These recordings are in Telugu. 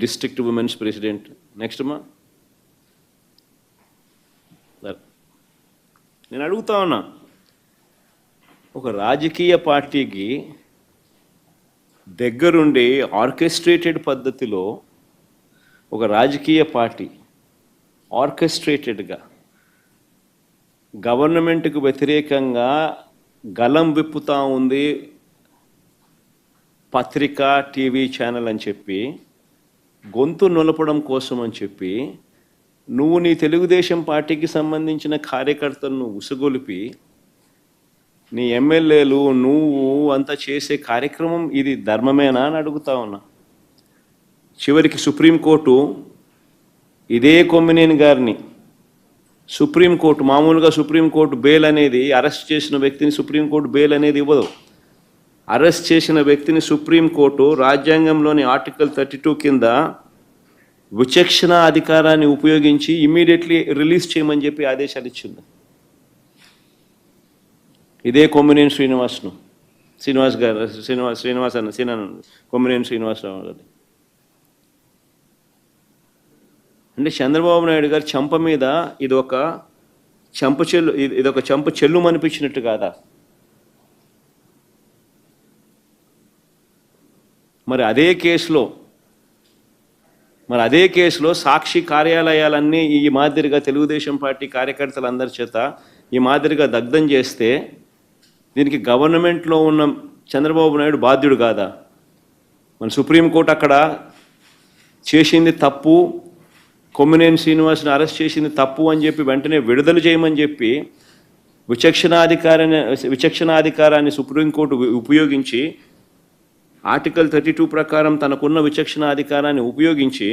District women's president. నెక్స్ట్ మా నేను అడుగుతా ఉన్నా, ఒక రాజకీయ పార్టీకి దగ్గరుండి ఆర్కెస్ట్రేటెడ్ పద్ధతిలో ఒక రాజకీయ పార్టీ ఆర్కెస్ట్రేటెడ్గా గవర్నమెంట్కు వ్యతిరేకంగా గలం విప్పుతూ ఉంది పత్రిక టీవీ ఛానల్ అని చెప్పి, గొంతు నొలపడం కోసం అని చెప్పి నువ్వు నీ తెలుగుదేశం పార్టీకి సంబంధించిన కార్యకర్తలను ఉసుగొలిపి నీ ఎమ్మెల్యేలు నువ్వు అంతా చేసే కార్యక్రమం ఇది ధర్మమేనా అని అడుగుతా ఉన్నా. చివరికి సుప్రీంకోర్టు ఇదే కొమ్మినేని గారిని సుప్రీంకోర్టు, మామూలుగా సుప్రీంకోర్టు బెయిల్ అనేది అరెస్ట్ చేసిన వ్యక్తిని సుప్రీంకోర్టు బెయిల్ అనేది ఇవ్వదు. అరెస్ట్ చేసిన వ్యక్తిని సుప్రీంకోర్టు రాజ్యాంగంలోని ఆర్టికల్ 32 కింద విచక్షణ అధికారాన్ని ఉపయోగించి ఇమ్మీడియట్లీ రిలీజ్ చేయమని చెప్పి ఆదేశాలు ఇచ్చింది. ఇదే కొమ్మినేని కొమ్మినేని శ్రీనివాసరావు గారు. అంటే చంద్రబాబు నాయుడు గారు చెంప మీద ఇదొక చెంప చెల్లు అనిపించినట్టు కాదా? మరి అదే కేసులో సాక్షి కార్యాలయాలన్నీ ఈ మాదిరిగా తెలుగుదేశం పార్టీ కార్యకర్తలందరి చేత ఈ మాదిరిగా దగ్ధం చేస్తే దీనికి గవర్నమెంట్లో ఉన్న చంద్రబాబు నాయుడు బాధ్యుడు కాదా? మన సుప్రీంకోర్టు అక్కడ చేసింది తప్పు, కొమ్మినేని శ్రీనివాస్ని అరెస్ట్ చేసింది తప్పు అని చెప్పి వెంటనే విడుదల చేయమని చెప్పి విచక్షణాధికారాన్ని సుప్రీంకోర్టు ఉపయోగించి ఆర్టికల్ 32 ప్రకారం తనకున్న విచక్షణాధికారాన్ని ఉపయోగించి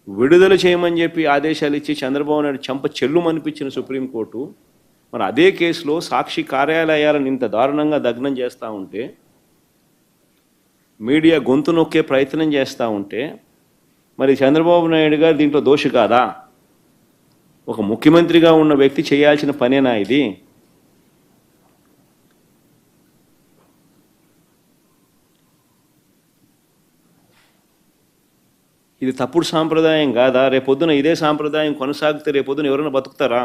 విడుదల చేయమని చెప్పి ఆదేశాలు ఇచ్చి చంద్రబాబు నాయుడు చెంప చెల్లుమనిపించిన సుప్రీంకోర్టు మరి అదే కేసులో సాక్షి కార్యాలయాలను ఇంత దారుణంగా దగ్నం చేస్తూ ఉంటే, మీడియా గొంతు నొక్కే ప్రయత్నం చేస్తూ ఉంటే మరి చంద్రబాబు నాయుడు గారు దీంట్లో దోషి కాదా? ఒక ముఖ్యమంత్రిగా ఉన్న వ్యక్తి చేయాల్సిన పనేనా ఇది? ఇది తప్పుడు సాంప్రదాయం కాదా? రేపొద్దున ఇదే సాంప్రదాయం కొనసాగితే రేపొద్దున ఎవరైనా బతుకుతారా?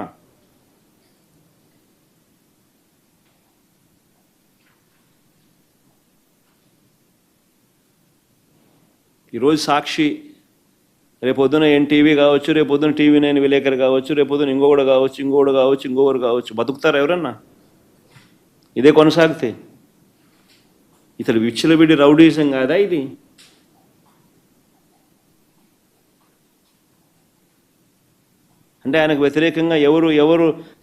ఈరోజు సాక్షి, రేపొద్దున ఎన్టీవీ కావచ్చు, రేపొద్దున TV9 విలేకరు కావచ్చు, రేపొద్దున ఇంకొకడు కావచ్చు, బతుకుతారా ఎవరన్నా ఇదే కొనసాగితే? ఇతడు విచ్చలవిడి రౌడీజం కాదా ఇది? అంటే ఆయనకు వ్యతిరేకంగా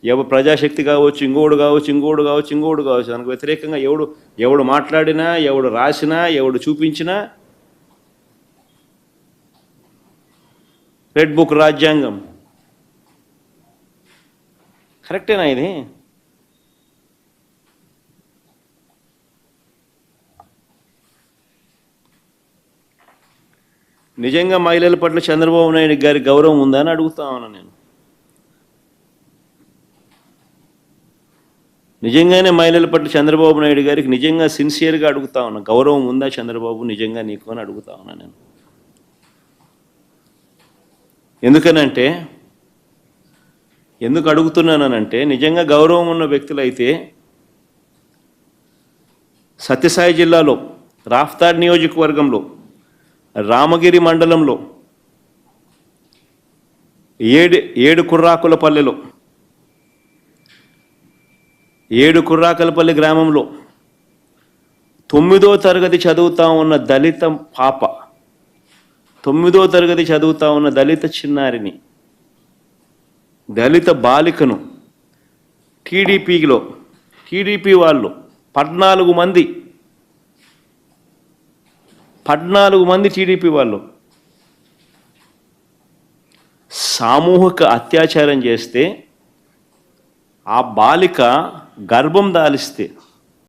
ఎవరు ప్రజాశక్తి కావచ్చు, ఇంకోడు కావచ్చు ఆయనకు వ్యతిరేకంగా ఎవడు మాట్లాడినా, ఎవడు రాసినా, ఎవడు చూపించినా రెడ్ బుక్ రాజ్యాంగం కరెక్టేనా ఇది? నిజంగా మహిళల పట్ల చంద్రబాబు నాయుడు గారి గౌరవం ఉందా అని అడుగుతా ఉన్నా నేను. నిజంగానే మహిళల పట్ల చంద్రబాబు నాయుడు గారికి నిజంగా సిన్సియర్గా అడుగుతా ఉన్నా, గౌరవం ఉందా చంద్రబాబు నిజంగా నీకు అని అడుగుతా ఉన్నా నేను. ఎందుకు అడుగుతున్నానంటే, నిజంగా గౌరవం ఉన్న వ్యక్తులైతే సత్యసాయి జిల్లాలో రాఫ్తాడ్ నియోజకవర్గంలో రామగిరి మండలంలో ఏడు కుర్రాకలపల్లి గ్రామంలో 9వ తరగతి చదువుతా ఉన్న దళిత చిన్నారిని, దళిత బాలికను టీడీపీ వాళ్ళు 14 మంది టీడీపీ వాళ్ళు సామూహిక అత్యాచారం చేస్తే, ఆ బాలిక గర్భం దాలిస్తే